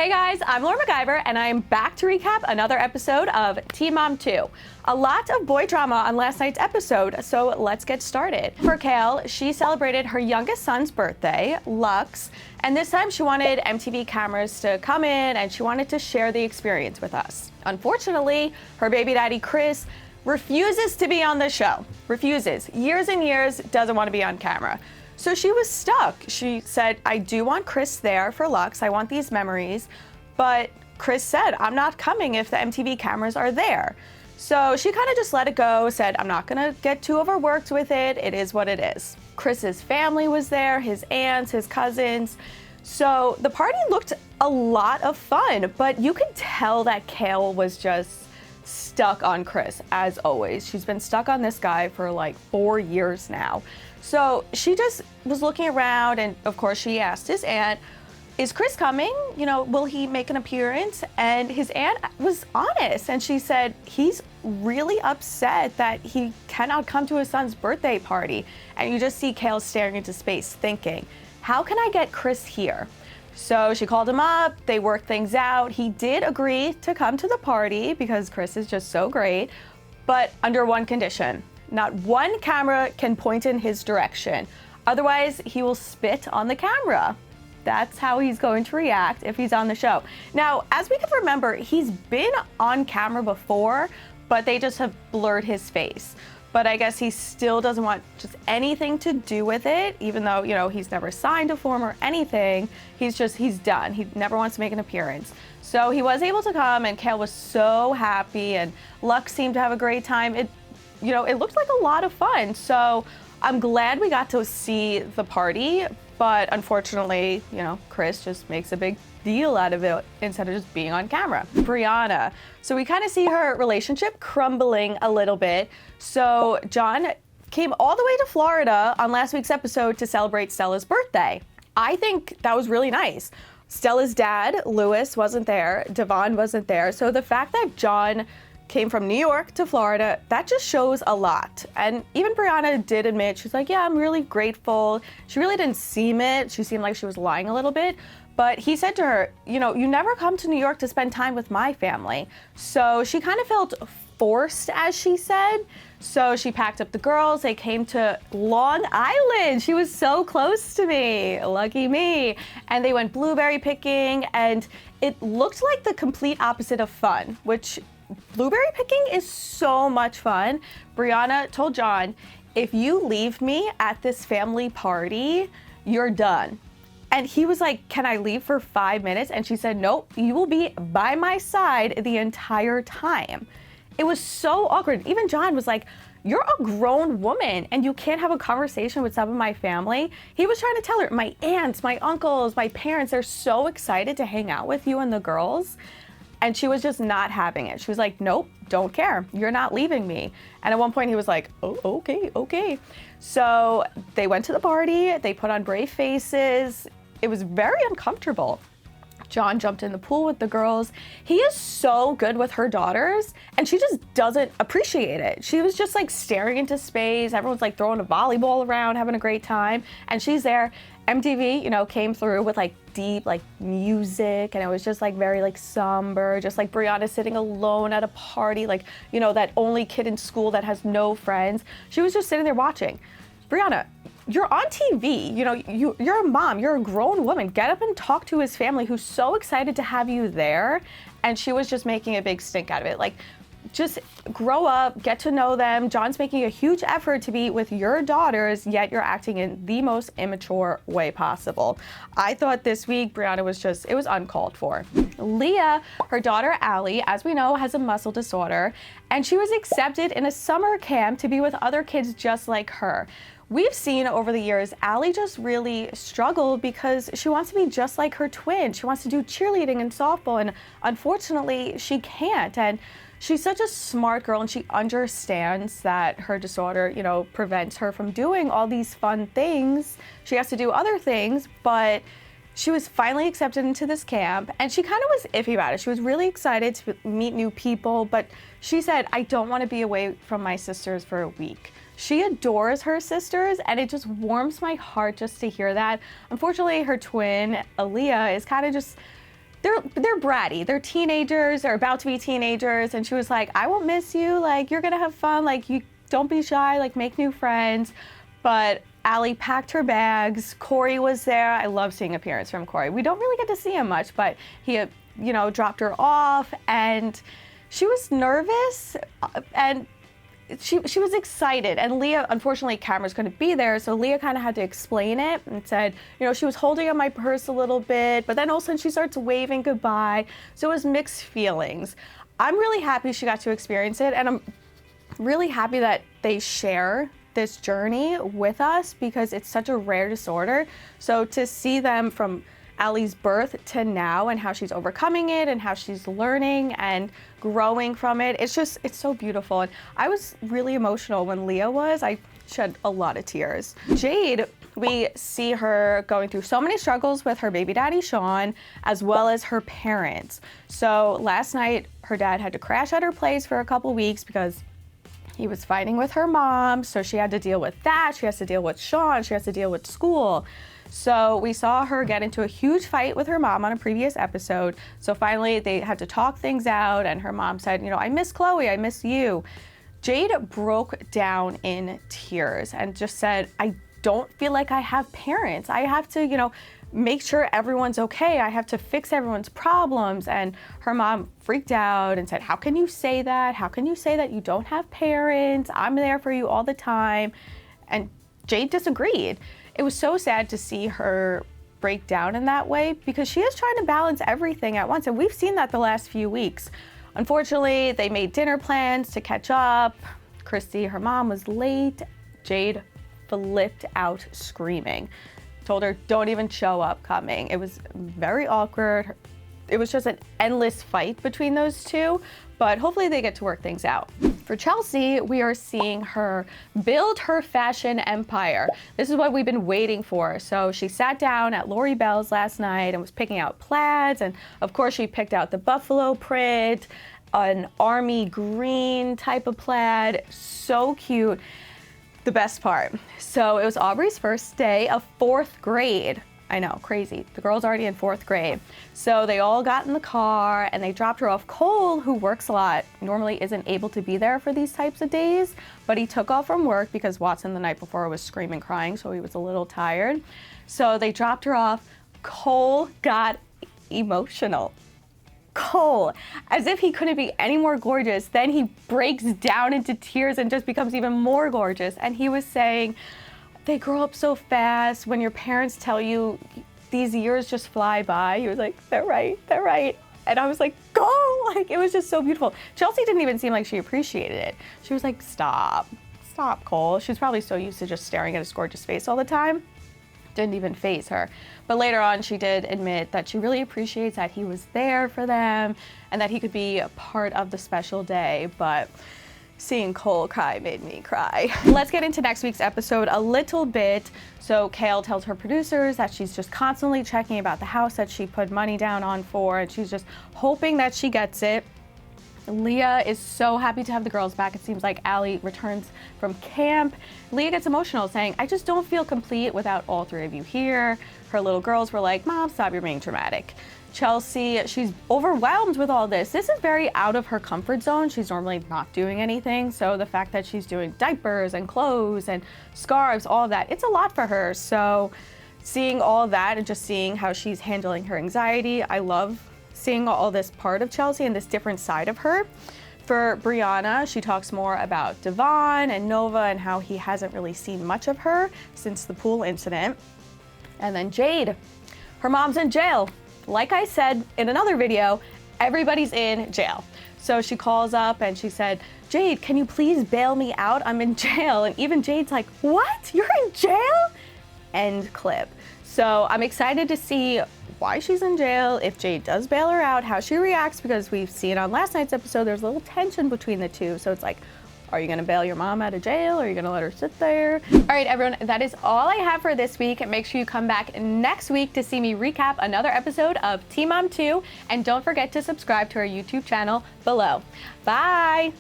Hey guys, I'm Laura MacGyver, and I'm back to recap another episode of Teen Mom 2. A lot of boy drama on last night's episode, so let's get started. For Kale, she celebrated her youngest son's birthday, Lux, and this time she wanted MTV cameras to come in and she wanted to share the experience with us. Unfortunately, her baby daddy, Chris, refuses to be on the show. Refuses. Years and years, doesn't want to be on camera. So she was stuck. She said, I do want Chris there for Lux. I want these memories. But Chris said, I'm not coming if the MTV cameras are there. So she kind of just let it go, said, I'm not going to get too overworked with it. It is what it is. Chris's family was there, his aunts, his cousins. So the party looked a lot of fun, but you could tell that Kale was just stuck on Chris, as always. She's been stuck on this guy for like 4 years now. So she just was looking around, and of course she asked his aunt, is Chris coming? You know, will he make an appearance? And his aunt was honest, and she said he's really upset that he cannot come to his son's birthday party. And you just see Kale staring into space thinking, how can I get Chris here? So she called him up, they worked things out. He did agree to come to the party because Chris is just so great, but under one condition. Not one camera can point in his direction. Otherwise, he will spit on the camera. That's how he's going to react if he's on the show. Now, as we can remember, he's been on camera before, but they just have blurred his face. But I guess he still doesn't want just anything to do with it, even though, you know, he's never signed a form or anything. He's done. He never wants to make an appearance. So he was able to come, and Kale was so happy, and Lux seemed to have a great time. It looked like a lot of fun. So I'm glad we got to see the party, but unfortunately, you know, Chris just makes a big deal out of it instead of just being on camera. Briana. So we kind of see her relationship crumbling a little bit. So John came all the way to Florida on last week's episode to celebrate Stella's birthday. I think that was really nice. Stella's dad, Lewis, wasn't there. Devon wasn't there. So the fact that John came from New York to Florida, that just shows a lot. And even Briana did admit, she's like, yeah, I'm really grateful. She really didn't seem it. She seemed like she was lying a little bit. But he said to her, you know, you never come to New York to spend time with my family. So she kind of felt forced, as she said. So she packed up the girls. They came to Long Island. She was so close to me. Lucky me. And they went blueberry picking, and it looked like the complete opposite of fun, which blueberry picking is so much fun. Briana told John, if you leave me at this family party, you're done. And he was like, can I leave for 5 minutes? And she said, nope, you will be by my side the entire time. It was so awkward. Even John was like, you're a grown woman and you can't have a conversation with some of my family. He was trying to tell her, my aunts, my uncles, my parents, they're so excited to hang out with you and the girls. And she was just not having it. She was like, nope, don't care. You're not leaving me. And at one point he was like, oh, okay. So they went to the party. They put on brave faces. It was very uncomfortable. John jumped in the pool with the girls. He is so good with her daughters, and she just doesn't appreciate it. She was just like staring into space. Everyone's like throwing a volleyball around, having a great time. And she's there. MTV, you know, came through with like deep like music, and it was just like very like somber, just like Briana sitting alone at a party, like, you know, that only kid in school that has no friends. She was just sitting there watching. Briana, you're on TV, you know, you're a mom, you're a grown woman. Get up and talk to his family who's so excited to have you there. And she was just making a big stink out of it. Like, just grow up, get to know them. John's making a huge effort to be with your daughters, yet you're acting in the most immature way possible. I thought this week Briana was just, it was uncalled for. Leah, her daughter Allie, as we know, has a muscle disorder, and she was accepted in a summer camp to be with other kids just like her. We've seen over the years, Allie just really struggled because she wants to be just like her twin. She wants to do cheerleading and softball, and unfortunately she can't. And she's such a smart girl, and she understands that her disorder, you know, prevents her from doing all these fun things. She has to do other things, but she was finally accepted into this camp, and she kind of was iffy about it. She was really excited to meet new people, but she said, I don't want to be away from my sisters for a week. She adores her sisters, and it just warms my heart just to hear that. Unfortunately, her twin, Leah, is kind of just they're bratty. They're teenagers. They're about to be teenagers. And she was like, I won't miss you. Like, you're going to have fun. Like, you don't be shy. Like, make new friends. But Allie packed her bags. Corey was there. I love seeing appearance from Corey. We don't really get to see him much, but he, you know, dropped her off. And she was nervous. And she was excited, and Leah, unfortunately, cameras couldn't be there, so Leah kind of had to explain it and said, you know, she was holding on my purse a little bit, but then all of a sudden she starts waving goodbye, so it was mixed feelings. I'm really happy she got to experience it, and I'm really happy that they share this journey with us because it's such a rare disorder. So to see them from Allie's birth to now and how she's overcoming it and how she's learning and growing from it, it's so beautiful. And I was really emotional when Leah was. I shed a lot of tears. Jade, we see her going through so many struggles with her baby daddy, Shawn, as well as her parents. So last night, her dad had to crash at her place for a couple weeks because he was fighting with her mom. So she had to deal with that. She has to deal with Shawn. She has to deal with school. So we saw her get into a huge fight with her mom on a previous episode. So finally they had to talk things out, and her mom said, you know, I miss Chloe, I miss you. Jade broke down in tears and just said, I don't feel like I have parents. I have to, you know, make sure everyone's okay. I have to fix everyone's problems. And her mom freaked out and said, how can you say that? How can you say that you don't have parents? I'm there for you all the time. And Jade disagreed. It was so sad to see her break down in that way because she is trying to balance everything at once. And we've seen that the last few weeks. Unfortunately, they made dinner plans to catch up. Christy, her mom, was late. Jade flipped out screaming. Told her, don't even show up coming. It was very awkward. It was just an endless fight between those two, but hopefully they get to work things out. For Chelsea, we are seeing her build her fashion empire. This is what we've been waiting for. So she sat down at Lori Bell's last night and was picking out plaids. And of course she picked out the buffalo print, an army green type of plaid. So cute. The best part. So it was Aubree's first day of 4th grade. I know, crazy. The girl's already in 4th grade. So they all got in the car and they dropped her off. Cole, who works a lot, normally isn't able to be there for these types of days, but he took off from work because Watson the night before was screaming, crying, so he was a little tired. So they dropped her off. Cole got emotional. Cole, as if he couldn't be any more gorgeous, then he breaks down into tears and just becomes even more gorgeous. And he was saying, they grow up so fast. When your parents tell you these years just fly by, he was like, they're right, they're right. And I was like, go! Like, it was just so beautiful. Chelsea didn't even seem like she appreciated it. She was like, stop, Cole. She's probably so used to just staring at his gorgeous face all the time. Didn't even faze her. But later on, she did admit that she really appreciates that he was there for them and that he could be a part of the special day. But seeing Cole cry made me cry. Let's get into next week's episode a little bit. So Kale tells her producers that she's just constantly checking about the house that she put money down on for, and she's just hoping that she gets it. Leah is so happy to have the girls back. It seems like Allie returns from camp. Leah gets emotional, saying, I just don't feel complete without all 3 of you here. Her little girls were like, Mom, stop, you're being dramatic. Chelsea, she's overwhelmed with all this. This is very out of her comfort zone. She's normally not doing anything. So the fact that she's doing diapers and clothes and scarves, all of that, it's a lot for her. So seeing all that and just seeing how she's handling her anxiety, I love seeing all this part of Chelsea and this different side of her. For Briana, she talks more about Devon and Nova and how he hasn't really seen much of her since the pool incident. And then Jade, her mom's in jail. Like I said in another video, everybody's in jail. So she calls up and she said, Jade, can you please bail me out? I'm in jail. And even Jade's like, what? You're in jail? End clip. So I'm excited to see why she's in jail, if Jade does bail her out, how she reacts, because we've seen on last night's episode, there's a little tension between the two. So it's like, are you gonna bail your mom out of jail? Or are you gonna let her sit there? All right, everyone, that is all I have for this week. Make sure you come back next week to see me recap another episode of Teen Mom 2. And don't forget to subscribe to our YouTube channel below. Bye.